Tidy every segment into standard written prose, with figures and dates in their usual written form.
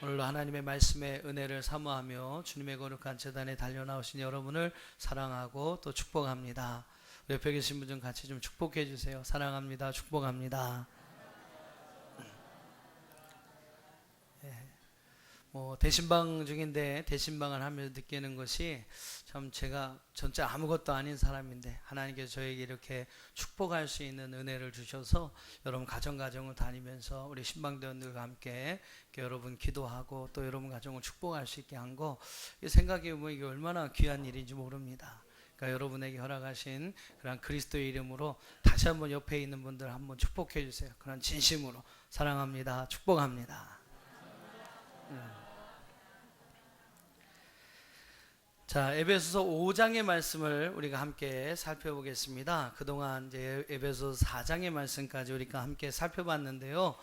오늘도 하나님의 말씀의 은혜를 사모하며 주님의 거룩한 제단에 달려나오신 여러분을 사랑하고 또 축복합니다. 우리 옆에 계신 분 좀 같이 좀 축복해 주세요. 사랑합니다. 축복합니다. 대신방 중인데 대신방을 하면서 느끼는 것이 참 제가 전체 아무것도 아닌 사람인데 하나님께서 저에게 이렇게 축복할 수 있는 은혜를 주셔서 여러분 가정을 다니면서 우리 신방대원들과 함께 여러분 기도하고 또 여러분 가정을 축복할 수 있게 한 거 생각해 보면 이게 얼마나 귀한 일인지 모릅니다. 그러니까 여러분에게 허락하신 그런 그리스도의 이름으로 다시 한번 옆에 있는 분들 한번 축복해 주세요. 그런 진심으로 사랑합니다. 축복합니다. 자, 에베소서 5장의 말씀을 우리가 함께 살펴보겠습니다. 그동안 이제 에베소서 4장의 말씀까지 우리가 함께 살펴봤는데요.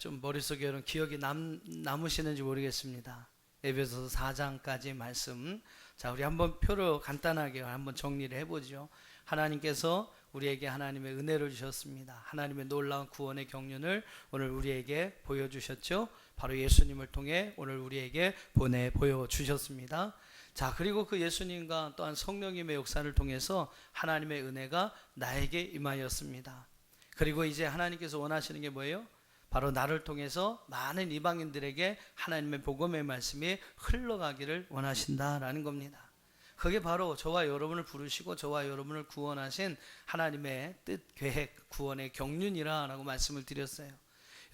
좀 머릿속에 이런 기억이 남으시는지 모르겠습니다. 에베소서 4장까지 말씀. 자, 우리 한번 표로 간단하게 한번 정리를 해보죠. 하나님께서 우리에게 하나님의 은혜를 주셨습니다. 하나님의 놀라운 구원의 경륜을 오늘 우리에게 보여주셨죠. 바로 예수님을 통해 오늘 우리에게 보여주셨습니다. 자, 그리고 그 예수님과 또한 성령님의 역사를 통해서 하나님의 은혜가 나에게 임하였습니다. 그리고 이제 하나님께서 원하시는 게 뭐예요? 바로 나를 통해서 많은 이방인들에게 하나님의 복음의 말씀이 흘러가기를 원하신다라는 겁니다. 그게 바로 저와 여러분을 부르시고 저와 여러분을 구원하신 하나님의 뜻, 계획, 구원의 경륜이라고 말씀을 드렸어요.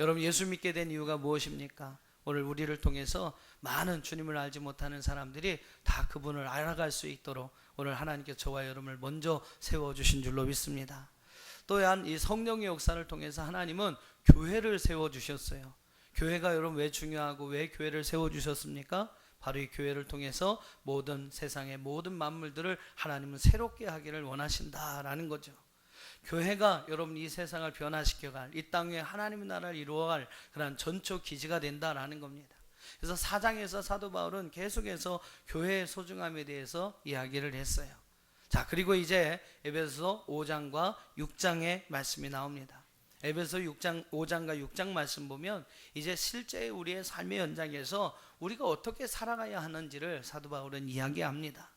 여러분, 예수 믿게 된 이유가 무엇입니까? 오늘 우리를 통해서 많은 주님을 알지 못하는 사람들이 다 그분을 알아갈 수 있도록 오늘 하나님께서 저와 여러분을 먼저 세워주신 줄로 믿습니다. 또한 이 성령의 역사를 통해서 하나님은 교회를 세워주셨어요. 교회가 여러분 왜 중요하고 왜 교회를 세워주셨습니까? 바로 이 교회를 통해서 모든 세상의 모든 만물들을 하나님은 새롭게 하기를 원하신다라는 거죠. 교회가 여러분 이 세상을 변화시켜갈, 이 땅 위에 하나님의 나라를 이루어갈 그런 전초 기지가 된다라는 겁니다. 그래서 4장에서 사도 바울은 계속해서 교회의 소중함에 대해서 이야기를 했어요. 자, 그리고 이제 에베소서 5장과 6장의 말씀이 나옵니다. 에베소 5장과 6장 말씀 보면 이제 실제 우리의 삶의 현장에서 우리가 어떻게 살아가야 하는지를 사도 바울은 이야기합니다.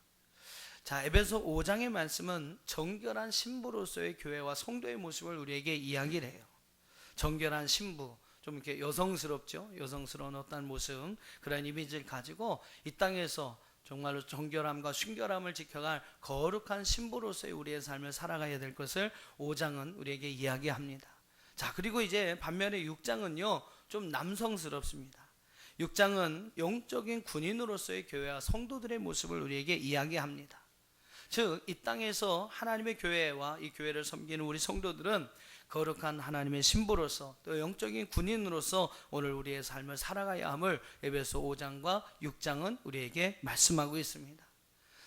자, 에베소 5장의 말씀은 정결한 신부로서의 교회와 성도의 모습을 우리에게 이야기를 해요. 정결한 신부, 좀 이렇게 여성스럽죠? 여성스러운 어떤 모습, 그런 이미지를 가지고 이 땅에서 정말로 정결함과 순결함을 지켜갈 거룩한 신부로서의 우리의 삶을 살아가야 될 것을 5장은 우리에게 이야기합니다. 자, 그리고 이제 반면에 6장은요, 좀 남성스럽습니다. 6장은 영적인 군인으로서의 교회와 성도들의 모습을 우리에게 이야기합니다. 즉, 이 땅에서 하나님의 교회와 이 교회를 섬기는 우리 성도들은 거룩한 하나님의 신부로서 또 영적인 군인으로서 오늘 우리의 삶을 살아가야 함을 에베소 5장과 6장은 우리에게 말씀하고 있습니다.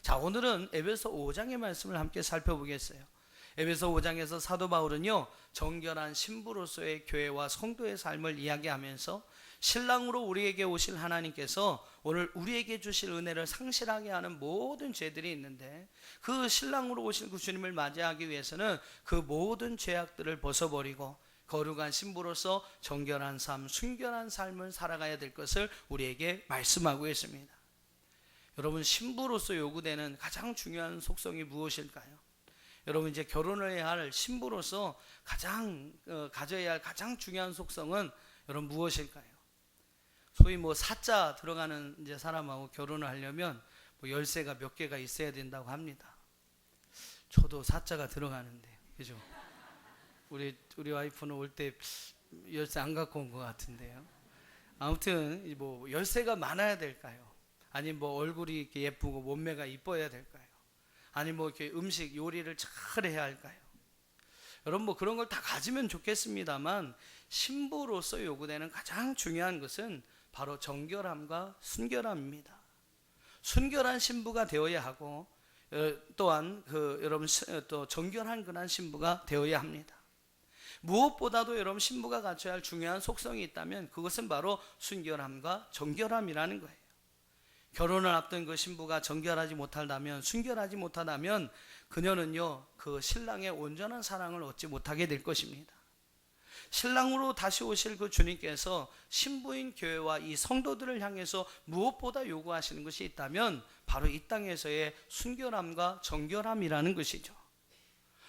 자, 오늘은 에베소 5장의 말씀을 함께 살펴보겠어요. 에베소 5장에서 사도 바울은요, 정결한 신부로서의 교회와 성도의 삶을 이야기하면서 신랑으로 우리에게 오실 하나님께서 오늘 우리에게 주실 은혜를 상실하게 하는 모든 죄들이 있는데 그 신랑으로 오실 그 주님을 맞이하기 위해서는 그 모든 죄악들을 벗어버리고 거룩한 신부로서 정결한 삶, 순결한 삶을 살아가야 될 것을 우리에게 말씀하고 있습니다. 여러분, 신부로서 요구되는 가장 중요한 속성이 무엇일까요? 여러분, 이제 결혼을 해야 할 신부로서 가져야 할 가장 중요한 속성은 여러분 무엇일까요? 소위 사자 들어가는 이제 사람하고 결혼을 하려면 열쇠가 몇 개가 있어야 된다고 합니다. 저도 사자가 들어가는데, 그죠? 우리 와이프는 올 때 열쇠 안 갖고 온 것 같은데요. 아무튼 열쇠가 많아야 될까요? 아니 얼굴이 이렇게 예쁘고 몸매가 이뻐야 될까요? 아니 이렇게 음식 요리를 잘 해야 할까요? 여러분 그런 걸 다 가지면 좋겠습니다만 신부로서 요구되는 가장 중요한 것은 바로 정결함과 순결함입니다. 순결한 신부가 되어야 하고 또한 여러분 또 정결한 그런 신부가 되어야 합니다. 무엇보다도 여러분 신부가 갖춰야 할 중요한 속성이 있다면 그것은 바로 순결함과 정결함이라는 거예요. 결혼을 앞둔 그 신부가 정결하지 못하다면, 순결하지 못하다면 그녀는요 그 신랑의 온전한 사랑을 얻지 못하게 될 것입니다. 신랑으로 다시 오실 그 주님께서 신부인 교회와 이 성도들을 향해서 무엇보다 요구하시는 것이 있다면 바로 이 땅에서의 순결함과 정결함이라는 것이죠.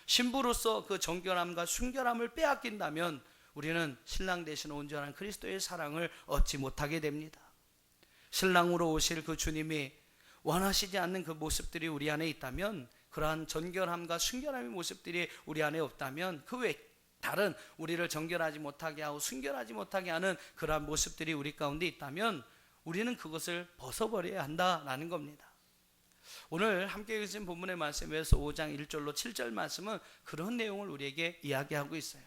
신부로서 그 정결함과 순결함을 빼앗긴다면 우리는 신랑 되신 온전한 그리스도의 사랑을 얻지 못하게 됩니다. 신랑으로 오실 그 주님이 원하시지 않는 그 모습들이 우리 안에 있다면, 그러한 정결함과 순결함의 모습들이 우리 안에 없다면, 그 외 다른 우리를 정결하지 못하게 하고 순결하지 못하게 하는 그러한 모습들이 우리 가운데 있다면 우리는 그것을 벗어버려야 한다라는 겁니다. 오늘 함께 읽으신 본문의 말씀에서 5장 1절로 7절 말씀은 그런 내용을 우리에게 이야기하고 있어요.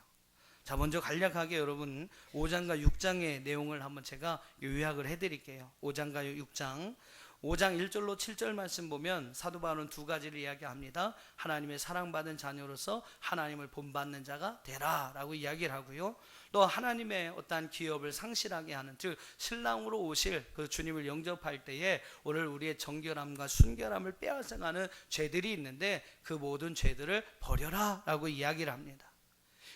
자, 먼저 간략하게 여러분 5장과 6장의 내용을 한번 제가 요약을 해드릴게요. 5장과 6장 5장 1절로 7절 말씀 보면 사도 바울은 두 가지를 이야기합니다. 하나님의 사랑받은 자녀로서 하나님을 본받는 자가 되라 라고 이야기를 하고요, 또 하나님의 어떠한 기업을 상실하게 하는, 즉 신랑으로 오실 그 주님을 영접할 때에 오늘 우리의 정결함과 순결함을 빼앗아가는 죄들이 있는데 그 모든 죄들을 버려라 라고 이야기를 합니다.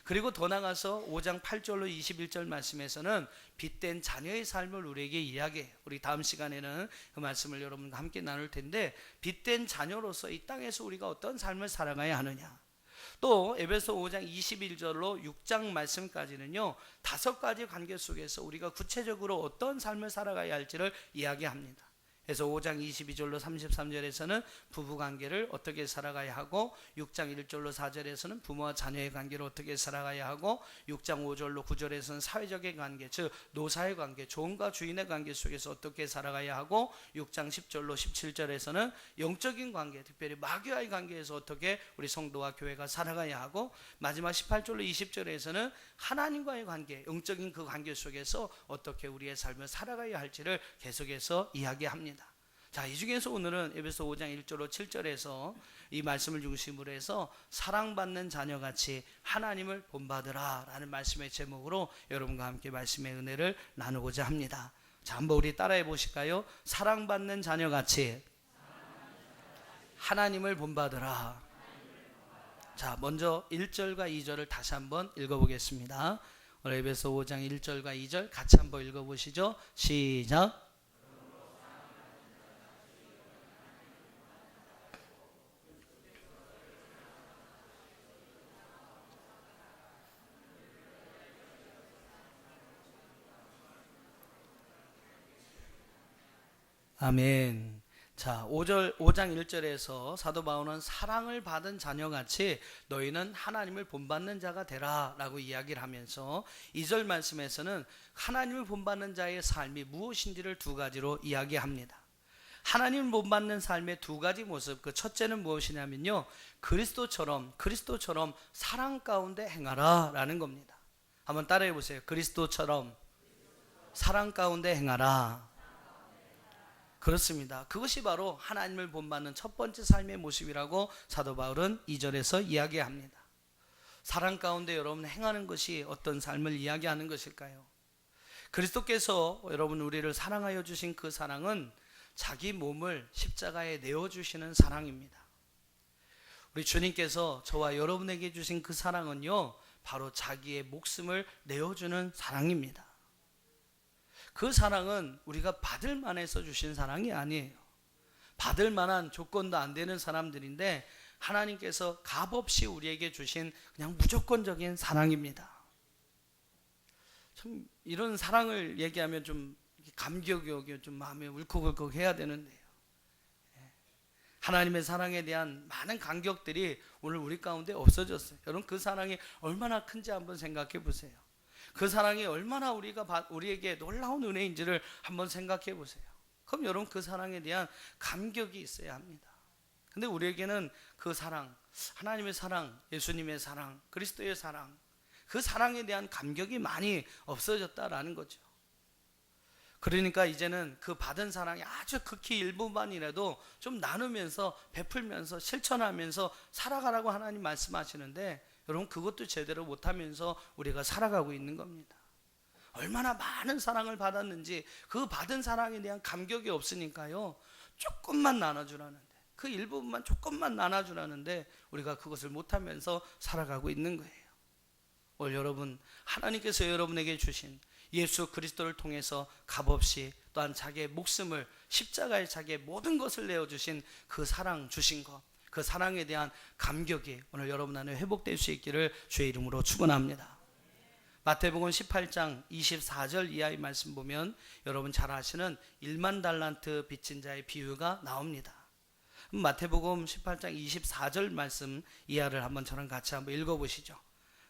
그리고 더 나가서 5장 8절로 21절 말씀에서는 빛된 자녀의 삶을 우리에게 이야기해요. 우리 다음 시간에는 그 말씀을 여러분과 함께 나눌 텐데, 빛된 자녀로서 이 땅에서 우리가 어떤 삶을 살아가야 하느냐, 또 에베소 5장 21절로 6장 말씀까지는요 5가지 관계 속에서 우리가 구체적으로 어떤 삶을 살아가야 할지를 이야기합니다. 그래서 5장 22절로 33절에서는 부부관계를 어떻게 살아가야 하고, 6장 1절로 4절에서는 부모와 자녀의 관계를 어떻게 살아가야 하고, 6장 5절로 9절에서는 사회적인 관계, 즉 노사의 관계, 종과 주인의 관계 속에서 어떻게 살아가야 하고, 6장 10절로 17절에서는 영적인 관계, 특별히 마귀와의 관계에서 어떻게 우리 성도와 교회가 살아가야 하고, 마지막 18절로 20절에서는 하나님과의 관계, 영적인 그 관계 속에서 어떻게 우리의 삶을 살아가야 할지를 계속해서 이야기합니다. 자, 이 중에서 오늘은 에베소 5장 1절로 7절에서 이 말씀을 중심으로 해서 사랑받는 자녀같이 하나님을 본받으라 라는 말씀의 제목으로 여러분과 함께 말씀의 은혜를 나누고자 합니다. 자, 한번 우리 따라해 보실까요? 사랑받는 자녀같이 하나님을 본받으라. 자, 먼저 1절과 2절을 다시 한번 읽어보겠습니다. 오늘 에베소 5장 1절과 2절 같이 한번 읽어보시죠. 시작. 아멘. 자, 5장 1절에서 사도 바울은 사랑을 받은 자녀같이 너희는 하나님을 본받는 자가 되라 라고 이야기를 하면서 2절 말씀에서는 하나님을 본받는 자의 삶이 무엇인지를 두 가지로 이야기합니다. 하나님을 본받는 삶의 두 가지 모습, 그 첫째는 무엇이냐면요, 그리스도처럼 사랑 가운데 행하라 라는 겁니다. 한번 따라해 보세요. 그리스도처럼 사랑 가운데 행하라. 그렇습니다. 그것이 바로 하나님을 본받는 첫 번째 삶의 모습이라고 사도 바울은 2절에서 이야기합니다. 사랑 가운데 여러분 행하는 것이 어떤 삶을 이야기하는 것일까요? 그리스도께서 여러분 우리를 사랑하여 주신 그 사랑은 자기 몸을 십자가에 내어주시는 사랑입니다. 우리 주님께서 저와 여러분에게 주신 그 사랑은요 바로 자기의 목숨을 내어주는 사랑입니다. 그 사랑은 우리가 받을 만해서 주신 사랑이 아니에요. 받을 만한 조건도 안 되는 사람들인데 하나님께서 값없이 우리에게 주신 그냥 무조건적인 사랑입니다. 참 이런 사랑을 얘기하면 좀 감격이 오고 좀 마음에 울컥울컥 해야 되는데요. 하나님의 사랑에 대한 많은 감격들이 오늘 우리 가운데 없어졌어요. 여러분 그 사랑이 얼마나 큰지 한번 생각해 보세요. 그 사랑이 얼마나 우리에게 놀라운 은혜인지를 한번 생각해 보세요. 그럼 여러분 그 사랑에 대한 감격이 있어야 합니다. 근데 우리에게는 그 사랑, 하나님의 사랑, 예수님의 사랑, 그리스도의 사랑, 그 사랑에 대한 감격이 많이 없어졌다라는 거죠. 그러니까 이제는 그 받은 사랑이 아주 극히 일부만이라도 좀 나누면서 베풀면서 실천하면서 살아가라고 하나님 말씀하시는데 여러분 그것도 제대로 못하면서 우리가 살아가고 있는 겁니다. 얼마나 많은 사랑을 받았는지 그 받은 사랑에 대한 감격이 없으니까요 조금만 나눠주라는데, 그 일부분만 조금만 나눠주라는데 우리가 그것을 못하면서 살아가고 있는 거예요. 오늘 여러분 하나님께서 여러분에게 주신 예수 그리스도를 통해서 값없이 또한 자기의 목숨을 십자가에 자기의 모든 것을 내어주신 그 사랑 주신 것, 그 사랑에 대한 감격이 오늘 여러분 안에 회복될 수 있기를 주의 이름으로 축원합니다. 마태복음 18장 24절 이하의 말씀 보면 여러분 잘 아시는 1만 달란트 빚진 자의 비유가 나옵니다. 마태복음 18장 24절 말씀 이하를 한번 저랑 같이 한번 읽어보시죠.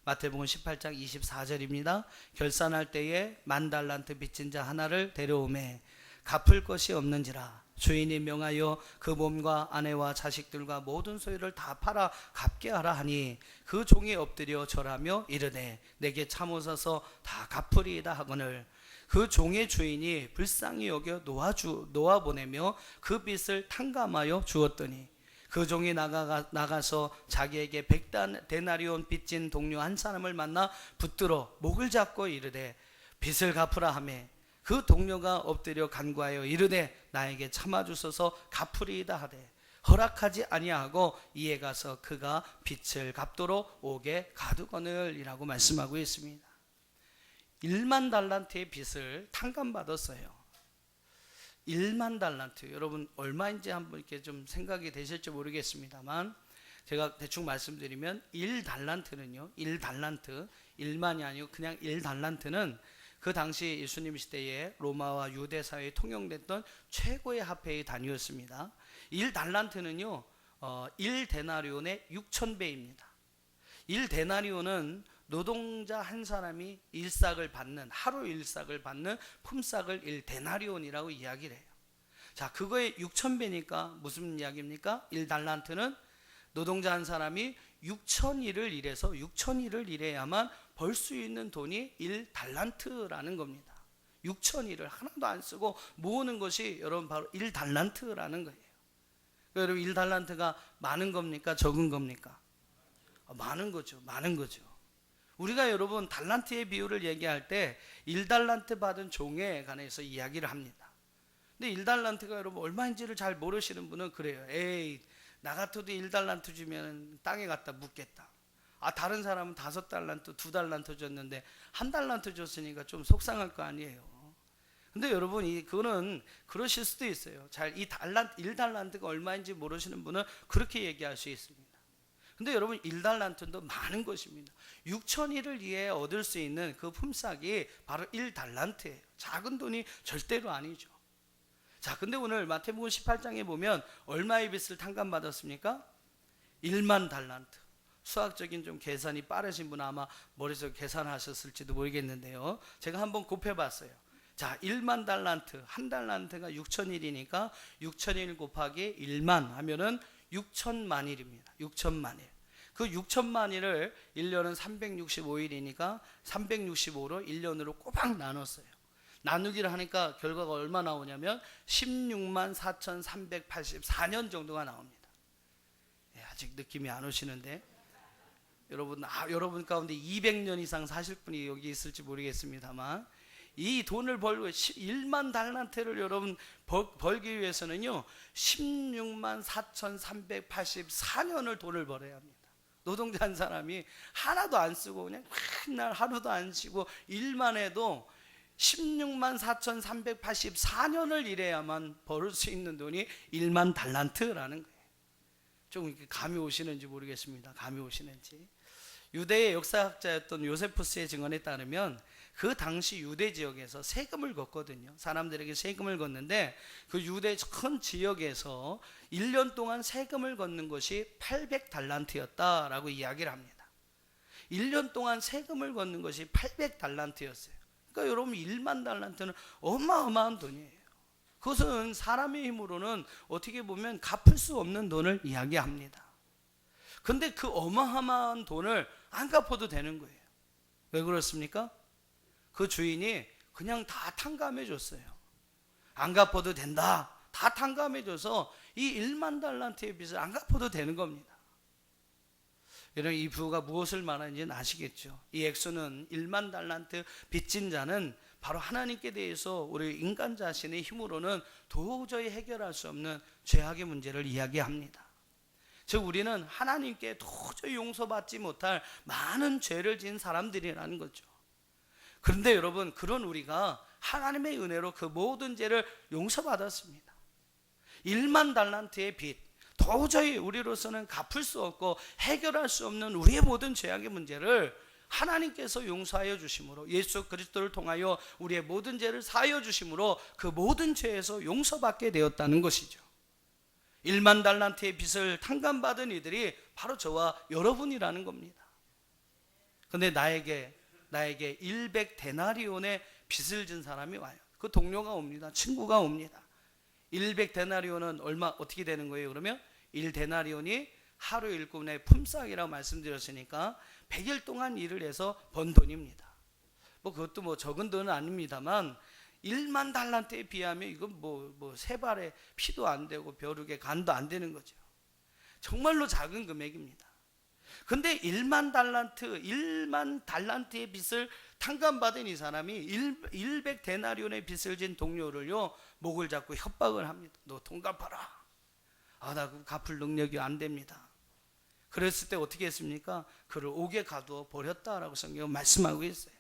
마태복음 18장 24절입니다. 결산할 때에 1만 달란트 빚진 자 하나를 데려오매 갚을 것이 없는지라 주인이 명하여 그 몸과 아내와 자식들과 모든 소유를 다 팔아 갚게 하라 하니 그 종이 엎드려 절하며 이르되 내게 참으소서 다 갚으리이다 하거늘 그 종의 주인이 불쌍히 여겨 놓아보내며 그 빚을 탕감하여 주었더니 그 종이 나가서 자기에게 100데나리온 빚진 동료 한 사람을 만나 붙들어 목을 잡고 이르되 빚을 갚으라 하며 그 동료가 엎드려 간구하여 이르되 나에게 참아주소서 갚으리이다 하되 허락하지 아니하고 이에 가서 그가 빚을 갚도록 옥에 가두거늘이라고 말씀하고 있습니다. 1만 달란트의 빚을 탕감받았어요. 1만 달란트, 여러분 얼마인지 한번 이렇게 좀 생각이 되실지 모르겠습니다만 제가 대충 말씀드리면 1달란트는요 1달란트 1만이 아니고 그냥 1달란트는 그 당시 예수님 시대에 로마와 유대 사회에 통용됐던 최고의 화폐의 단위였습니다. 1달란트는요 1데나리온의 6,000배입니다. 1데나리온은 노동자 한 사람이 일삭을 받는 하루 일삭을 받는 품삯을 1데나리온이라고 이야기를 해요. 자, 그거의 6,000배니까 무슨 이야기입니까? 1달란트는 노동자 한 사람이 6,000일을 일해서 6,000일을 일해야만 벌 수 있는 돈이 1달란트라는 겁니다. 6,000일을 하나도 안 쓰고 모으는 것이 여러분 바로 1달란트라는 거예요. 여러분 1달란트가 많은 겁니까? 적은 겁니까? 많은 거죠. 많은 거죠. 우리가 여러분 달란트의 비율을 얘기할 때 1달란트 받은 종에 관해서 이야기를 합니다. 근데 1달란트가 여러분 얼마인지를 잘 모르시는 분은 그래요. 에이, 나 같아도 1달란트 주면 땅에 갖다 묻겠다. 다른 사람은 5달란트, 2달란트 줬는데 1달란트 줬으니까 좀 속상할 거 아니에요. 근데 여러분 그거는 그러실 수도 있어요. 잘 1달란트가 얼마인지 모르시는 분은 그렇게 얘기할 수 있습니다. 근데 여러분 1달란트도 많은 것입니다. 6,000일을 위해 얻을 수 있는 그 품삯이 바로 1달란트예요. 작은 돈이 절대로 아니죠. 자, 근데 오늘 마태복음 18장에 보면 얼마의 빚을 탕감받았습니까? 1만 달란트. 수학적인 좀 계산이 빠르신 분은 아마 머릿속에 계산하셨을지도 모르겠는데요. 제가 한번 곱해봤어요. 자, 1만 달란트, 한 달란트가 6,000일이니까 6,000일 곱하기 1만 하면은 6천만 일입니다. 6천만 일. 그 6천만 일을 1년은 365일이니까 365로 1년으로 꼬박 나눴어요. 나누기를 하니까 결과가 얼마 나오냐면 16만 4,384년 정도가 나옵니다. 아직 느낌이 안 오시는데 여러분 가운데 200년 이상 사실 분이 여기 있을지 모르겠습니다만 이 돈을 벌고 1만 달란트를 여러분 벌기 위해서는요 16만 4,384년을 돈을 벌어야 합니다. 노동자 한 사람이 하나도 안 쓰고 그냥 맨날 하루도 안 쉬고 일만 해도 16만 4,384년을 일해야만 벌을 수 있는 돈이 1만 달란트라는 거예요. 좀 감이 오시는지 모르겠습니다. 감이 오시는지. 유대의 역사학자였던 요세푸스의 증언에 따르면 그 당시 유대 지역에서 세금을 걷거든요. 사람들에게 세금을 걷는데 그 유대 큰 지역에서 1년 동안 세금을 걷는 것이 800달란트였다라고 이야기를 합니다. 1년 동안 세금을 걷는 것이 800달란트였어요. 그러니까 여러분 1만 달란트는 어마어마한 돈이에요. 그것은 사람의 힘으로는 어떻게 보면 갚을 수 없는 돈을 이야기합니다. 근데 그 어마어마한 돈을 안 갚아도 되는 거예요. 왜 그렇습니까? 그 주인이 그냥 다 탕감해 줬어요. 안 갚아도 된다. 다 탕감해 줘서 이 1만 달란트의 빚을 안 갚아도 되는 겁니다. 여러분 이 부가 무엇을 말하는지는 아시겠죠? 이 액수는 1만 달란트 빚진 자는 바로 하나님께 대해서 우리 인간 자신의 힘으로는 도저히 해결할 수 없는 죄악의 문제를 이야기합니다. 즉 우리는 하나님께 도저히 용서받지 못할 많은 죄를 지은 사람들이라는 거죠. 그런데 여러분, 그런 우리가 하나님의 은혜로 그 모든 죄를 용서받았습니다. 1만 달란트의 빚, 도저히 우리로서는 갚을 수 없고 해결할 수 없는 우리의 모든 죄악의 문제를 하나님께서 용서하여 주심으로, 예수 그리스도를 통하여 우리의 모든 죄를 사하여 주심으로 그 모든 죄에서 용서받게 되었다는 것이죠. 1만 달란트의 빚을 탕감받은 이들이 바로 저와 여러분이라는 겁니다. 그런데 나에게 100데나리온의 빚을 진 사람이 와요. 그 동료가 옵니다. 친구가 옵니다. 100데나리온은 얼마 어떻게 되는 거예요? 그러면 1데나리온이 하루 일꾼의 품삯이라고 말씀드렸으니까 100일 동안 일을 해서 번 돈입니다. 그것도 적은 돈은 아닙니다만 1만 달란트에 비하면 이건 세 발의 피도 안 되고 벼룩의 간도 안 되는 거죠. 정말로 작은 금액입니다. 근데 1만 달란트의 빚을 탕감받은 이 사람이 100데나리온의 빚을 진 동료를요, 목을 잡고 협박을 합니다. 너 돈 갚아라. 나 그 갚을 능력이 안 됩니다. 그랬을 때 어떻게 했습니까? 그를 옥에 가두어 버렸다라고 성경은 말씀하고 있어요.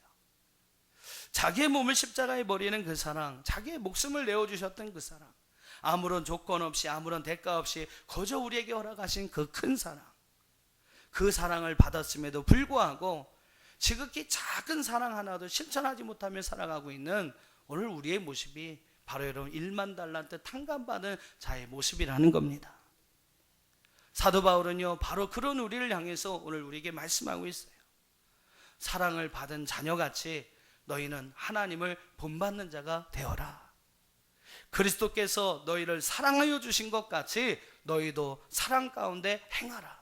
자기의 몸을 십자가에 버리는 그 사랑, 자기의 목숨을 내어주셨던 그 사랑, 아무런 조건 없이 아무런 대가 없이 거저 우리에게 허락하신 그 큰 사랑, 그 사랑을 받았음에도 불구하고 지극히 작은 사랑 하나도 실천하지 못하며 살아가고 있는 오늘 우리의 모습이 바로 여러분 1만 달란트 탕감받은 자의 모습이라는 겁니다. 사도 바울은요, 바로 그런 우리를 향해서 오늘 우리에게 말씀하고 있어요. 사랑을 받은 자녀같이 너희는 하나님을 본받는 자가 되어라. 그리스도께서 너희를 사랑하여 주신 것 같이 너희도 사랑 가운데 행하라.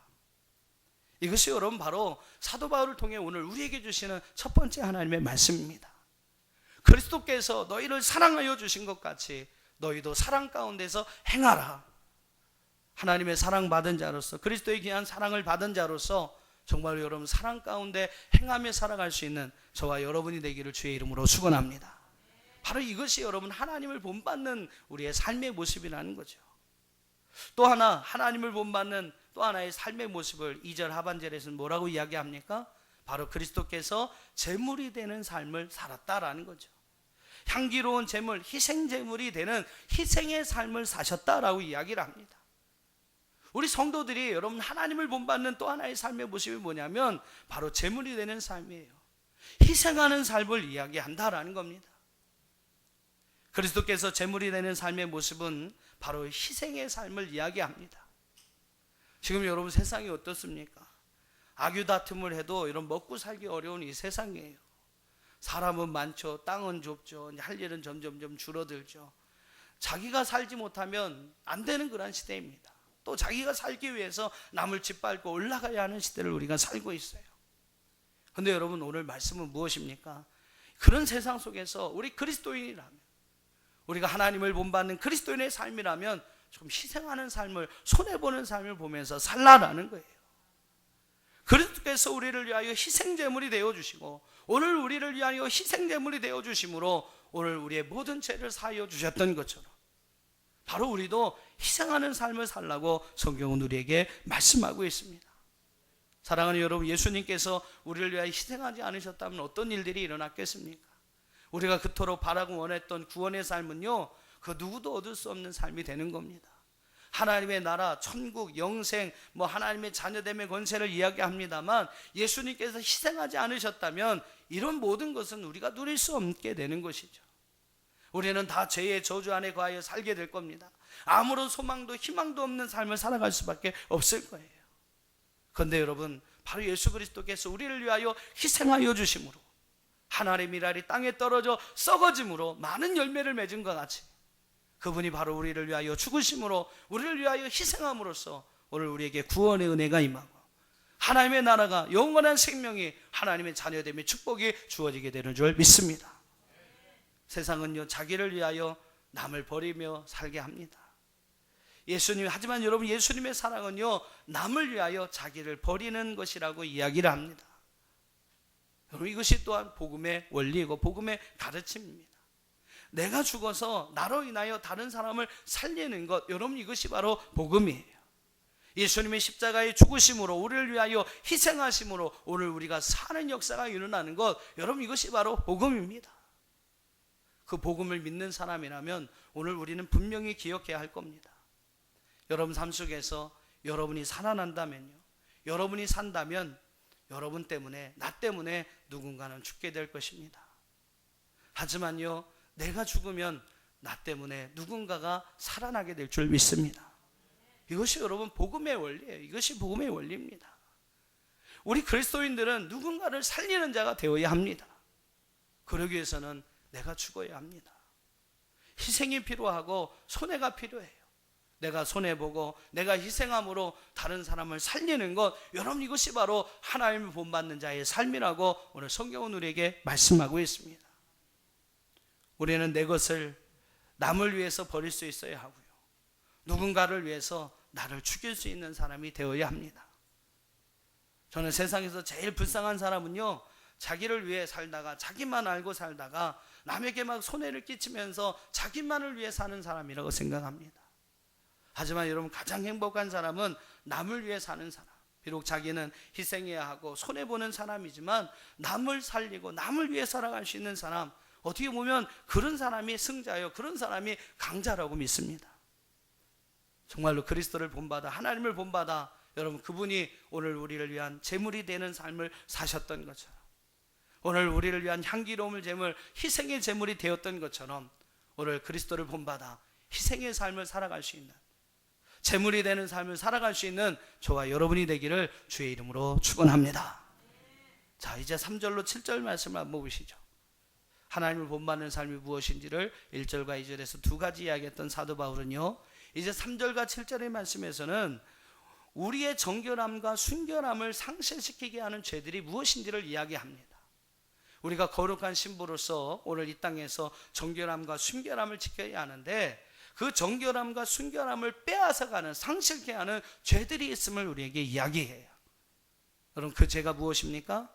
이것이 여러분 바로 사도 바울을 통해 오늘 우리에게 주시는 첫 번째 하나님의 말씀입니다. 그리스도께서 너희를 사랑하여 주신 것 같이 너희도 사랑 가운데서 행하라. 하나님의 사랑받은 자로서, 그리스도의 귀한 사랑을 받은 자로서 정말 여러분 사랑 가운데 행하며 살아갈 수 있는 저와 여러분이 되기를 주의 이름으로 축원합니다. 바로 이것이 여러분 하나님을 본받는 우리의 삶의 모습이라는 거죠. 또 하나 하나님을 본받는 또 하나의 삶의 모습을 2절 하반절에서는 뭐라고 이야기합니까? 바로 그리스도께서 제물이 되는 삶을 살았다라는 거죠. 향기로운 제물, 희생 제물이 되는 희생의 삶을 사셨다라고 이야기를 합니다. 우리 성도들이 여러분 하나님을 본받는 또 하나의 삶의 모습이 뭐냐면 바로 제물이 되는 삶이에요. 희생하는 삶을 이야기한다라는 겁니다. 그리스도께서 제물이 되는 삶의 모습은 바로 희생의 삶을 이야기합니다. 지금 여러분 세상이 어떻습니까? 악유다툼을 해도 이런 먹고 살기 어려운 이 세상이에요. 사람은 많죠. 땅은 좁죠. 할 일은 점점 줄어들죠. 자기가 살지 못하면 안 되는 그런 시대입니다. 또 자기가 살기 위해서 남을 짓밟고 올라가야 하는 시대를 우리가 살고 있어요. 그런데 여러분 오늘 말씀은 무엇입니까? 그런 세상 속에서 우리 그리스도인이라면, 우리가 하나님을 본받는 그리스도인의 삶이라면 좀 희생하는 삶을, 손해보는 삶을 보면서 살라라는 거예요. 그리스도께서 우리를 위하여 희생제물이 되어주시고 오늘 우리를 위하여 희생제물이 되어주심으로 오늘 우리의 모든 죄를 사하여 주셨던 것처럼 바로 우리도 희생하는 삶을 살라고 성경은 우리에게 말씀하고 있습니다. 사랑하는 여러분, 예수님께서 우리를 위하여 희생하지 않으셨다면 어떤 일들이 일어났겠습니까? 우리가 그토록 바라고 원했던 구원의 삶은요, 그 누구도 얻을 수 없는 삶이 되는 겁니다. 하나님의 나라, 천국, 영생, 하나님의 자녀됨의 권세를 이야기합니다만 예수님께서 희생하지 않으셨다면 이런 모든 것은 우리가 누릴 수 없게 되는 것이죠. 우리는 다 죄의 저주 안에 거하여 살게 될 겁니다. 아무런 소망도 희망도 없는 삶을 살아갈 수밖에 없을 거예요. 그런데 여러분, 바로 예수 그리스도께서 우리를 위하여 희생하여 주심으로 하나님의 미랄이 땅에 떨어져 썩어짐으로 많은 열매를 맺은 것 같이 그분이 바로 우리를 위하여 죽으심으로, 우리를 위하여 희생함으로써 오늘 우리에게 구원의 은혜가 임하고 하나님의 나라가, 영원한 생명이, 하나님의 자녀됨의 축복이 주어지게 되는 줄 믿습니다. 세상은요, 자기를 위하여 남을 버리며 살게 합니다. 하지만 여러분, 예수님의 사랑은요, 남을 위하여 자기를 버리는 것이라고 이야기를 합니다. 여러분, 이것이 또한 복음의 원리이고 복음의 가르침입니다. 내가 죽어서 나로 인하여 다른 사람을 살리는 것, 여러분 이것이 바로 복음이에요. 예수님의 십자가의 죽으심으로 우리를 위하여 희생하심으로 오늘 우리가 사는 역사가 일어나는 것, 여러분 이것이 바로 복음입니다. 그 복음을 믿는 사람이라면 오늘 우리는 분명히 기억해야 할 겁니다. 여러분 삶 속에서 여러분이 살아난다면요, 여러분이 산다면 여러분 때문에, 나 때문에 누군가는 죽게 될 것입니다. 하지만요, 내가 죽으면 나 때문에 누군가가 살아나게 될 줄 믿습니다. 이것이 여러분 복음의 원리예요. 이것이 복음의 원리입니다. 우리 그리스도인들은 누군가를 살리는 자가 되어야 합니다. 그러기 위해서는 내가 죽어야 합니다. 희생이 필요하고 손해가 필요해요. 내가 손해보고 내가 희생함으로 다른 사람을 살리는 것, 여러분 이것이 바로 하나님을 본받는 자의 삶이라고 오늘 성경은 우리에게 말씀하고 있습니다. 우리는 내 것을 남을 위해서 버릴 수 있어야 하고요, 누군가를 위해서 나를 죽일 수 있는 사람이 되어야 합니다. 저는 세상에서 제일 불쌍한 사람은요, 자기를 위해 살다가 자기만 알고 살다가 남에게 막 손해를 끼치면서 자기만을 위해 사는 사람이라고 생각합니다. 하지만 여러분 가장 행복한 사람은 남을 위해 사는 사람, 비록 자기는 희생해야 하고 손해보는 사람이지만 남을 살리고 남을 위해 살아갈 수 있는 사람, 어떻게 보면 그런 사람이 승자요, 그런 사람이 강자라고 믿습니다. 정말로 그리스도를 본받아, 하나님을 본받아 여러분 그분이 오늘 우리를 위한 제물이 되는 삶을 사셨던 것처럼, 오늘 우리를 위한 향기로움을 제물, 희생의 제물이 되었던 것처럼 오늘 그리스도를 본받아 희생의 삶을 살아갈 수 있는, 제물이 되는 삶을 살아갈 수 있는 저와 여러분이 되기를 주의 이름으로 축원합니다. 자, 이제 3절로 7절 말씀을 한번 보시죠. 하나님을 본받는 삶이 무엇인지를 1절과 2절에서 두 가지 이야기했던 사도 바울은요, 이제 3절과 7절의 말씀에서는 우리의 정결함과 순결함을 상실시키게 하는 죄들이 무엇인지를 이야기합니다. 우리가 거룩한 신부로서 오늘 이 땅에서 정결함과 순결함을 지켜야 하는데, 그 정결함과 순결함을 빼앗아가는, 상실케 하는 죄들이 있음을 우리에게 이야기해요. 여러분 그 죄가 무엇입니까?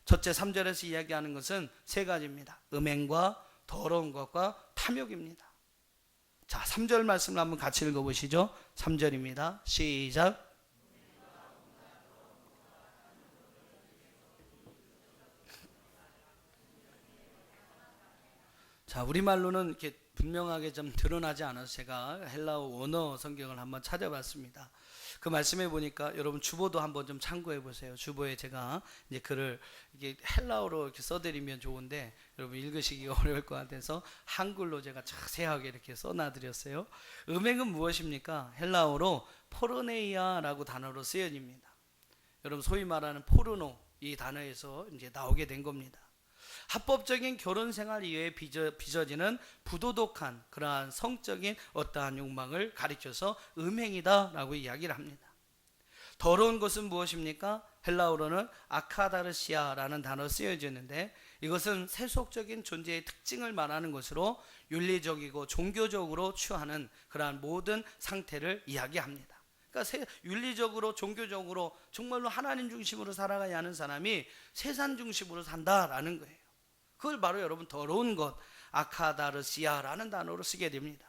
첫째 3절에서 이야기하는 것은 세 가지입니다. 음행과 더러운 것과 탐욕입니다. 자, 3절 말씀을 한번 같이 읽어보시죠. 3절입니다. 시작. 자, 우리말로는 이렇게 분명하게 좀 드러나지 않아서 제가 헬라어 원어 성경을 한번 찾아봤습니다. 그 말씀해 보니까 여러분 주보도 한번 좀 참고해 보세요. 주보에 제가 이제 글을 이게 헬라어로 이렇게 써드리면 좋은데 여러분 읽으시기가 어려울 것 같아서 한글로 제가 자세하게 이렇게 써놔드렸어요. 음행은 무엇입니까? 헬라어로 포르네이아라고 단어로 쓰여집니다. 여러분 소위 말하는 포르노, 이 단어에서 이제 나오게 된 겁니다. 합법적인 결혼 생활 이외에 빚어지는 부도덕한 그러한 성적인 어떠한 욕망을 가리켜서 음행이다라고 이야기를 합니다. 더러운 것은 무엇입니까? 헬라어로는 아카다르시아라는 단어 쓰여지는데, 이것은 세속적인 존재의 특징을 말하는 것으로 윤리적이고 종교적으로 취하는 그러한 모든 상태를 이야기합니다. 그러니까 윤리적으로 종교적으로 정말로 하나님 중심으로 살아가야 하는 사람이 세상 중심으로 산다라는 거예요. 그걸 바로 여러분 더러운 것, 아카다르시아라는 단어로 쓰게 됩니다.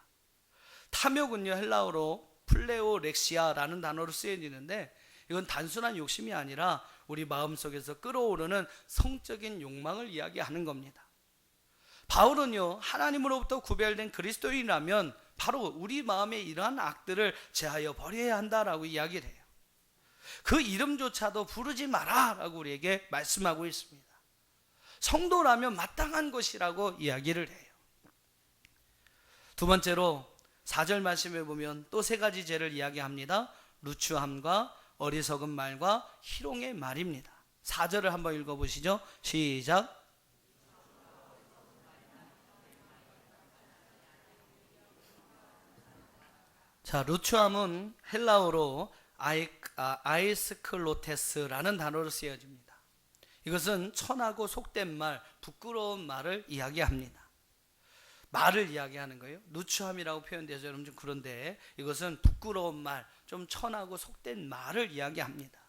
탐욕은요 헬라어로 플레오렉시아라는 단어로 쓰여지는데, 이건 단순한 욕심이 아니라 우리 마음속에서 끓어오르는 성적인 욕망을 이야기하는 겁니다. 바울은요 하나님으로부터 구별된 그리스도인이라면 바로 우리 마음에 이러한 악들을 제하여 버려야 한다라고 이야기를 해요. 그 이름조차도 부르지 마라 라고 우리에게 말씀하고 있습니다. 성도라면 마땅한 것이라고 이야기를 해요. 두 번째로 4절 말씀에 보면 또 세 가지 죄를 이야기합니다. 루추함과 어리석은 말과 희롱의 말입니다. 4절을 한번 읽어보시죠. 시작. 자, 루추함은 헬라어로 아이스클로테스라는 단어로 쓰여집니다. 이것은 천하고 속된 말, 부끄러운 말을 이야기합니다. 말을 이야기하는 거예요. 누추함이라고 표현돼서 여러분 좀 그런데, 이것은 부끄러운 말, 좀 천하고 속된 말을 이야기합니다.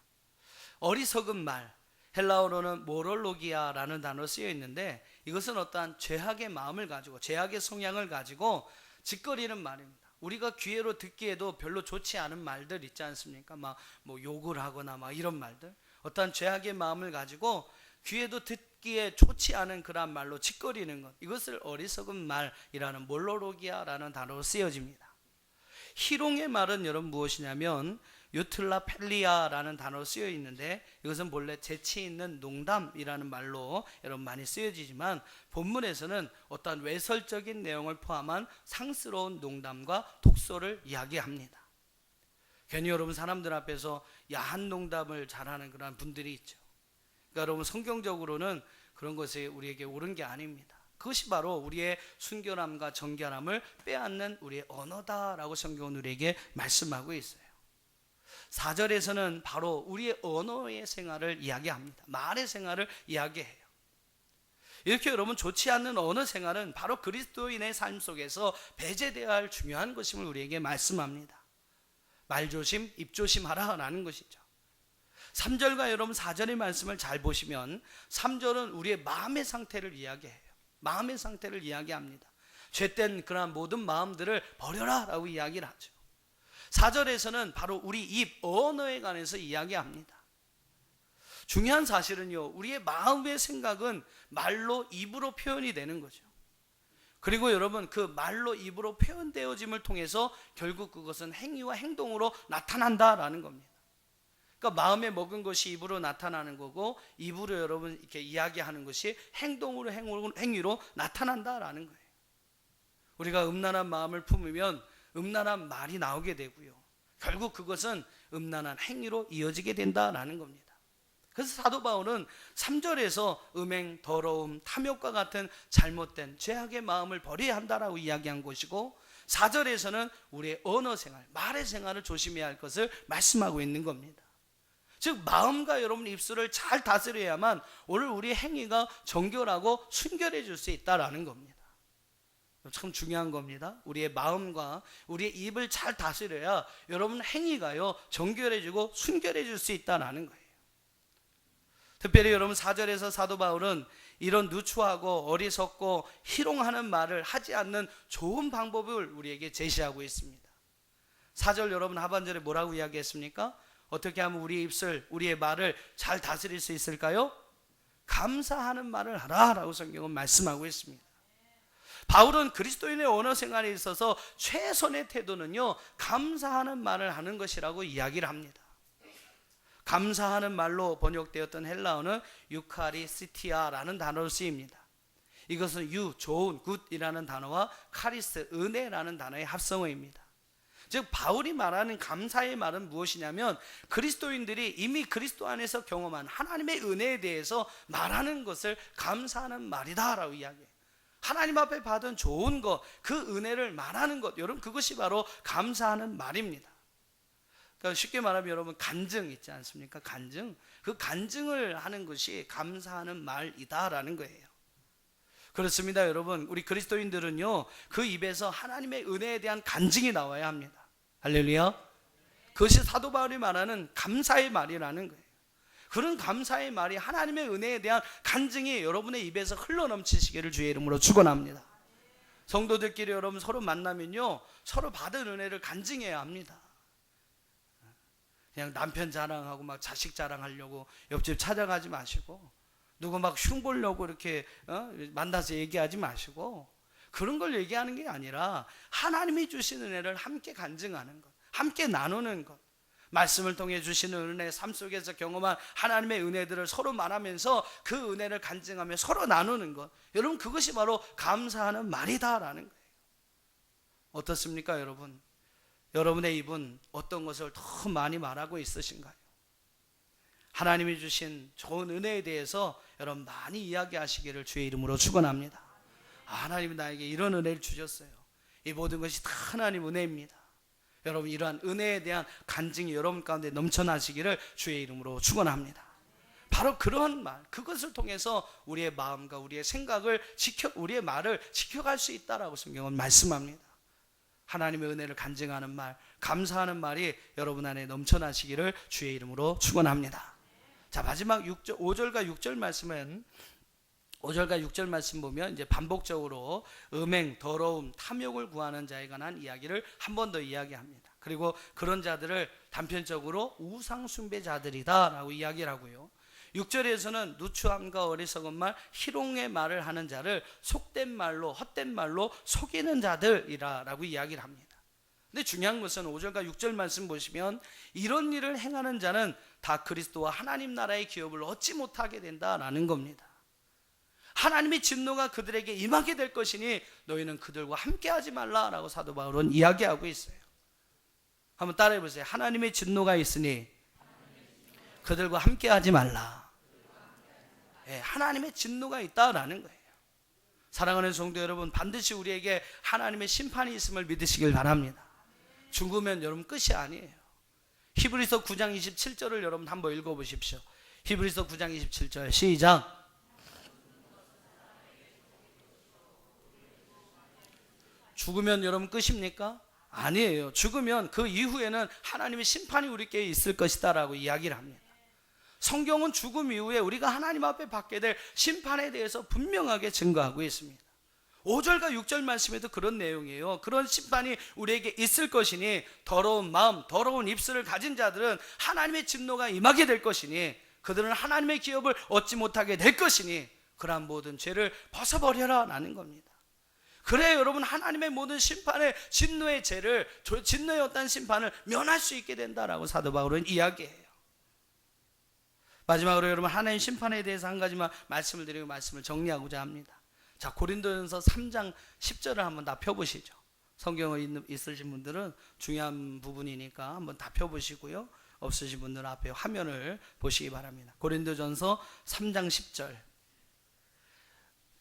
어리석은 말, 헬라어로는 모롤로기아라는 단어로 쓰여 있는데, 이것은 어떠한 죄악의 마음을 가지고 죄악의 성향을 가지고 짓거리는 말입니다. 우리가 귀로 듣기에도 별로 좋지 않은 말들 있지 않습니까? 막 뭐 욕을 하거나 막 이런 말들, 어떠한 죄악의 마음을 가지고 귀에도 듣기에 좋지 않은 그런 말로 짓거리는 것, 이것을 어리석은 말이라는 몰로로기아라는 단어로 쓰여집니다. 희롱의 말은 여러분 무엇이냐면 유틀라펠리아라는 단어로 쓰여 있는데, 이것은 본래 재치 있는 농담이라는 말로 여러분 많이 쓰여지지만, 본문에서는 어떤 외설적인 내용을 포함한 상스러운 농담과 독소를 이야기합니다. 괜히 여러분 사람들 앞에서 야한 농담을 잘하는 그런 분들이 있죠. 그러니까 여러분 성경적으로는 그런 것이 우리에게 옳은 게 아닙니다. 그것이 바로 우리의 순결함과 정결함을 빼앗는 우리의 언어다라고 성경은 우리에게 말씀하고 있어요. 4절에서는 바로 우리의 언어의 생활을 이야기합니다. 말의 생활을 이야기해요. 이렇게 여러분 좋지 않는 언어 생활은 바로 그리스도인의 삶 속에서 배제되어야 할 중요한 것임을 우리에게 말씀합니다. 말조심, 입조심하라 라는 것이죠. 3절과 여러분 4절의 말씀을 잘 보시면 3절은 우리의 마음의 상태를 이야기해요. 마음의 상태를 이야기합니다. 죄된 그러한 모든 마음들을 버려라 라고 이야기를 하죠. 4절에서는 바로 우리 입, 언어에 관해서 이야기합니다. 중요한 사실은요, 우리의 마음의 생각은 말로, 입으로 표현이 되는 거죠. 그리고 여러분 그 말로, 입으로 표현되어짐을 통해서 결국 그것은 행위와 행동으로 나타난다라는 겁니다. 그러니까 마음에 먹은 것이 입으로 나타나는 거고, 입으로 여러분 이렇게 이야기하는 것이 행동으로, 행위로 나타난다라는 거예요. 우리가 음란한 마음을 품으면 음란한 말이 나오게 되고요, 결국 그것은 음란한 행위로 이어지게 된다라는 겁니다. 그래서 사도 바울은 3절에서 음행, 더러움, 탐욕과 같은 잘못된 죄악의 마음을 버려야 한다라고 이야기한 것이고, 4절에서는 우리의 언어 생활, 말의 생활을 조심해야 할 것을 말씀하고 있는 겁니다. 즉 마음과 여러분 입술을 잘 다스려야만 오늘 우리의 행위가 정결하고 순결해질 수 있다라는 겁니다. 참 중요한 겁니다. 우리의 마음과 우리의 입을 잘 다스려야 여러분 행위가요 정결해지고 순결해질 수 있다라는 거예요. 특별히 여러분 4절에서 사도 바울은 이런 누추하고 어리석고 희롱하는 말을 하지 않는 좋은 방법을 우리에게 제시하고 있습니다. 4절 여러분 하반절에 뭐라고 이야기했습니까? 어떻게 하면 우리의 입술, 우리의 말을 잘 다스릴 수 있을까요? 감사하는 말을 하라라고 성경은 말씀하고 있습니다. 바울은 그리스도인의 언어 생활에 있어서 최선의 태도는요, 감사하는 말을 하는 것이라고 이야기를 합니다. 감사하는 말로 번역되었던 헬라어는 유카리스티아라는 단어로 쓰입니다. 이것은 좋은, 굿이라는 단어와 카리스, 은혜라는 단어의 합성어입니다. 즉 바울이 말하는 감사의 말은 무엇이냐면, 그리스도인들이 이미 그리스도 안에서 경험한 하나님의 은혜에 대해서 말하는 것을 감사하는 말이다 라고 이야기해요. 하나님 앞에 받은 좋은 것, 그 은혜를 말하는 것, 여러분 그것이 바로 감사하는 말입니다. 그러니까 쉽게 말하면 여러분 간증 있지 않습니까? 간증, 그 간증을 하는 것이 감사하는 말이다라는 거예요. 그렇습니다 여러분. 우리 그리스도인들은요 그 입에서 하나님의 은혜에 대한 간증이 나와야 합니다. 할렐루야. 그것이 사도 바울이 말하는 감사의 말이라는 거예요. 그런 감사의 말이, 하나님의 은혜에 대한 간증이 여러분의 입에서 흘러넘치시기를 주의 이름으로 축원합니다. 성도들끼리 여러분 서로 만나면요 서로 받은 은혜를 간증해야 합니다. 그냥 남편 자랑하고 막 자식 자랑하려고 옆집 찾아가지 마시고, 누구 막 흉보려고 이렇게 만나서 얘기하지 마시고, 그런 걸 얘기하는 게 아니라 하나님이 주신 은혜를 함께 간증하는 것, 함께 나누는 것, 말씀을 통해 주시는 은혜, 삶 속에서 경험한 하나님의 은혜들을 서로 말하면서 그 은혜를 간증하며 서로 나누는 것, 여러분 그것이 바로 감사하는 말이다라는 거예요. 어떻습니까 여러분? 여러분의 입은 어떤 것을 더 많이 말하고 있으신가요? 하나님이 주신 좋은 은혜에 대해서 여러분 많이 이야기하시기를 주의 이름으로 축원합니다. 하나님이 나에게 이런 은혜를 주셨어요. 이 모든 것이 다 하나님 은혜입니다. 여러분 이러한 은혜에 대한 간증이 여러분 가운데 넘쳐나시기를 주의 이름으로 축원합니다. 바로 그런 말, 그것을 통해서 우리의 마음과 우리의 생각을 우리의 말을 지켜갈 수 있다라고 성경은 말씀합니다. 하나님의 은혜를 간증하는 말, 감사하는 말이 여러분 안에 넘쳐나시기를 주의 이름으로 축원합니다. 자, 마지막 5절과 6절 말씀은 5절과 6절 말씀 보면 이제 반복적으로 음행, 더러움, 탐욕을 구하는 자에 관한 이야기를 한 번 더 이야기합니다. 그리고 그런 자들을 단편적으로 우상 숭배자들이다라고 이야기를 하고요. 6절에서는 누추함과 어리석은 말, 희롱의 말을 하는 자를 속된 말로, 헛된 말로 속이는 자들이라고 이야기를 합니다. 근데 중요한 것은 5절과 6절 말씀 보시면 이런 일을 행하는 자는 다 그리스도와 하나님 나라의 기업을 얻지 못하게 된다라는 겁니다. 하나님의 진노가 그들에게 임하게 될 것이니 너희는 그들과 함께하지 말라라고 사도 바울은 이야기하고 있어요. 한번 따라해 보세요. 하나님의 진노가 있으니 그들과 함께하지 말라. 네, 하나님의 진노가 있다라는 거예요. 사랑하는 성도 여러분, 반드시 우리에게 하나님의 심판이 있음을 믿으시길 바랍니다. 죽으면 여러분 끝이 아니에요. 히브리서 9장 27절을 여러분 한번 읽어보십시오. 히브리서 9장 27절 시작. 죽으면 여러분 끝입니까? 아니에요. 죽으면 그 이후에는 하나님의 심판이 우리께 있을 것이다 라고 이야기를 합니다. 성경은 죽음 이후에 우리가 하나님 앞에 받게 될 심판에 대해서 분명하게 증거하고 있습니다. 5절과 6절 말씀에도 그런 내용이에요. 그런 심판이 우리에게 있을 것이니 더러운 마음, 더러운 입술을 가진 자들은 하나님의 진노가 임하게 될 것이니 그들은 하나님의 기업을 얻지 못하게 될 것이니 그러한 모든 죄를 벗어버려라 라는 겁니다. 그래 여러분 하나님의 모든 심판의 진노의 죄를, 진노의 어떤 심판을 면할 수 있게 된다라고 사도 바울은 이야기해요. 마지막으로 여러분 하나님 심판에 대해서 한 가지만 말씀을 드리고 말씀을 정리하고자 합니다. 자, 고린도전서 3장 10절을 한번 다 펴보시죠. 성경에 있으신 분들은 중요한 부분이니까 한번 다 펴보시고요. 없으신 분들은 앞에 화면을 보시기 바랍니다. 고린도전서 3장 10절.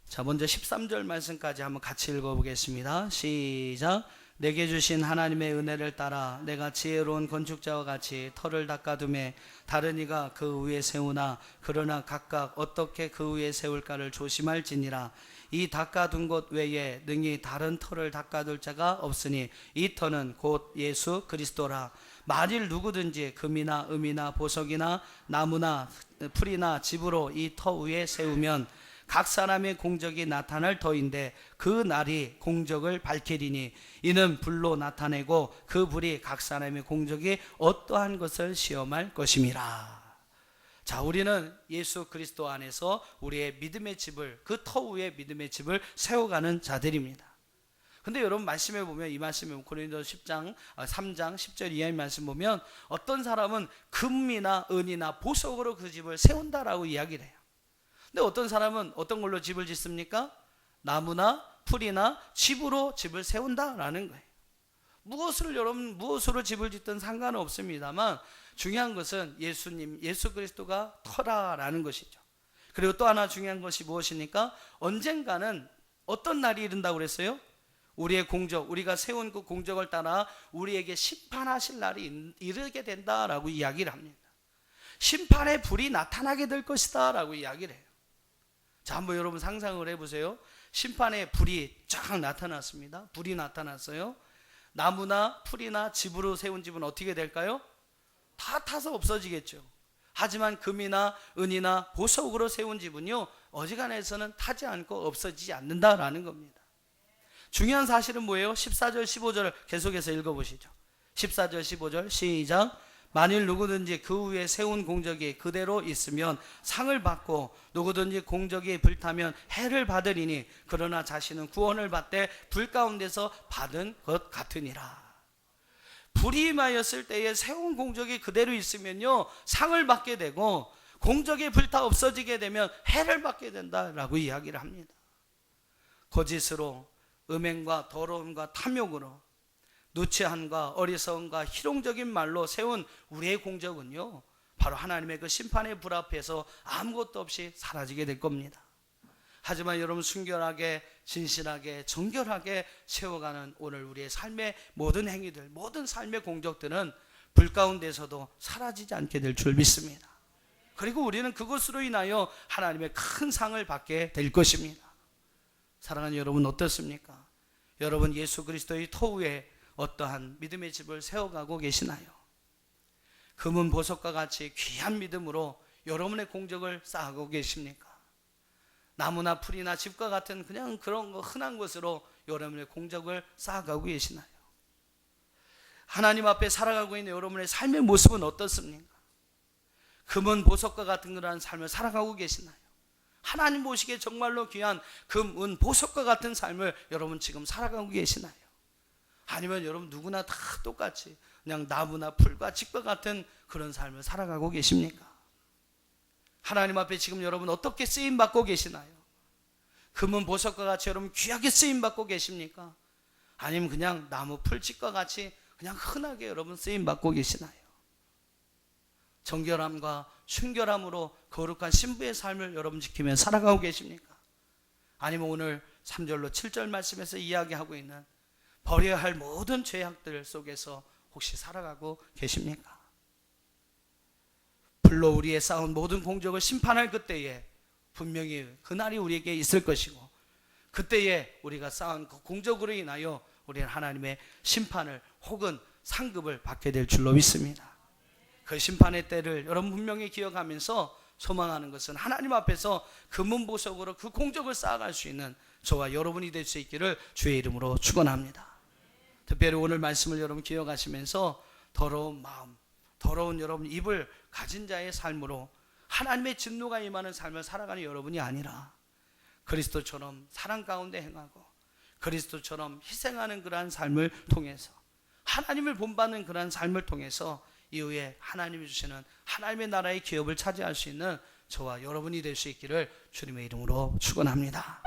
자, 먼저 13절 말씀까지 한번 같이 읽어보겠습니다. 시작. 내게 주신 하나님의 은혜를 따라 내가 지혜로운 건축자와 같이 터를 닦아두매 다른 이가 그 위에 세우나 그러나 각각 어떻게 그 위에 세울까를 조심할지니라. 이 닦아둔 곳 외에 능히 다른 터를 닦아둘 자가 없으니 이 터는 곧 예수 그리스도라. 만일 누구든지 금이나 음이나 보석이나 나무나 풀이나 집으로 이 터 위에 세우면 각 사람의 공적이 나타날 터인데 그 날이 공적을 밝히리니 이는 불로 나타내고 그 불이 각 사람의 공적이 어떠한 것을 시험할 것임이라. 자, 우리는 예수 그리스도 안에서 우리의 믿음의 집을, 그 터 위에 믿음의 집을 세워가는 자들입니다. 근데 여러분 말씀해 보면, 이 말씀에 보면 고린도서 3장 10절 이하의 말씀 보면 어떤 사람은 금이나 은이나 보석으로 그 집을 세운다라고 이야기를 해요. 근데 어떤 사람은 어떤 걸로 집을 짓습니까? 나무나 풀이나 집으로 집을 세운다라는 거예요. 무엇으로 집을 짓든 상관은 없습니다만 중요한 것은 예수 그리스도가 터라라는 것이죠. 그리고 또 하나 중요한 것이 무엇입니까? 언젠가는 어떤 날이 이른다고 그랬어요? 우리의 공적, 우리가 세운 그 공적을 따라 우리에게 심판하실 날이 이르게 된다라고 이야기를 합니다. 심판의 불이 나타나게 될 것이다 라고 이야기를 해요. 자, 한번 여러분 상상을 해보세요. 심판의 불이 쫙 나타났습니다. 불이 나타났어요. 나무나 풀이나 집으로 세운 집은 어떻게 될까요? 다 타서 없어지겠죠. 하지만 금이나 은이나 보석으로 세운 집은요, 어지간해서는 타지 않고 없어지지 않는다라는 겁니다. 중요한 사실은 뭐예요? 14절 15절을 계속해서 읽어보시죠. 14절 15절 시작. 만일 누구든지 그 위에 세운 공적이 그대로 있으면 상을 받고 누구든지 공적이 불타면 해를 받으리니 그러나 자신은 구원을 받되 불 가운데서 받은 것 같으니라. 불이 임하였을 때에 세운 공적이 그대로 있으면요, 상을 받게 되고 공적이 불타 없어지게 되면 해를 받게 된다라고 이야기를 합니다. 거짓으로, 음행과 더러움과 탐욕으로, 누추함과 어리석음과 희롱적인 말로 세운 우리의 공적은요, 바로 하나님의 그 심판의 불 앞에서 아무것도 없이 사라지게 될 겁니다. 하지만 여러분 순결하게, 진실하게, 정결하게 세워가는 오늘 우리의 삶의 모든 행위들, 모든 삶의 공적들은 불 가운데서도 사라지지 않게 될 줄 믿습니다. 그리고 우리는 그것으로 인하여 하나님의 큰 상을 받게 될 것입니다. 사랑하는 여러분 어떻습니까? 여러분 예수 그리스도의 터 위에 어떠한 믿음의 집을 세워가고 계시나요? 금은 보석과 같이 귀한 믿음으로 여러분의 공적을 쌓아가고 계십니까? 나무나 풀이나 집과 같은 그냥 그런 거 흔한 것으로 여러분의 공적을 쌓아가고 계시나요? 하나님 앞에 살아가고 있는 여러분의 삶의 모습은 어떻습니까? 금은 보석과 같은 그러한 삶을 살아가고 계시나요? 하나님 보시기에 정말로 귀한 금은 보석과 같은 삶을 여러분 지금 살아가고 계시나요? 아니면 여러분 누구나 다 똑같이 그냥 나무나 풀과 집과 같은 그런 삶을 살아가고 계십니까? 하나님 앞에 지금 여러분 어떻게 쓰임받고 계시나요? 금은 보석과 같이 여러분 귀하게 쓰임받고 계십니까? 아니면 그냥 나무 풀집과 같이 그냥 흔하게 여러분 쓰임받고 계시나요? 정결함과 순결함으로 거룩한 신부의 삶을 여러분 지키며 살아가고 계십니까? 아니면 오늘 3절로 7절 말씀에서 이야기하고 있는 버려야 할 모든 죄악들 속에서 혹시 살아가고 계십니까? 불로 우리의 쌓은 모든 공적을 심판할 그때에 분명히 그날이 우리에게 있을 것이고, 그때에 우리가 쌓은 그 공적으로 인하여 우리는 하나님의 심판을 혹은 상급을 받게 될 줄로 믿습니다. 그 심판의 때를 여러분 분명히 기억하면서 소망하는 것은 하나님 앞에서 금은보석으로 그 공적을 쌓아갈 수 있는 저와 여러분이 될 수 있기를 주의 이름으로 축원합니다. 특별히 오늘 말씀을 여러분 기억하시면서 더러운 마음, 더러운 여러분 입을 가진 자의 삶으로 하나님의 진노가 임하는 삶을 살아가는 여러분이 아니라 그리스도처럼 사랑 가운데 행하고 그리스도처럼 희생하는 그러한 삶을 통해서 하나님을 본받는 그러한 삶을 통해서 이후에 하나님이 주시는 하나님의 나라의 기업을 차지할 수 있는 저와 여러분이 될 수 있기를 주님의 이름으로 축원합니다.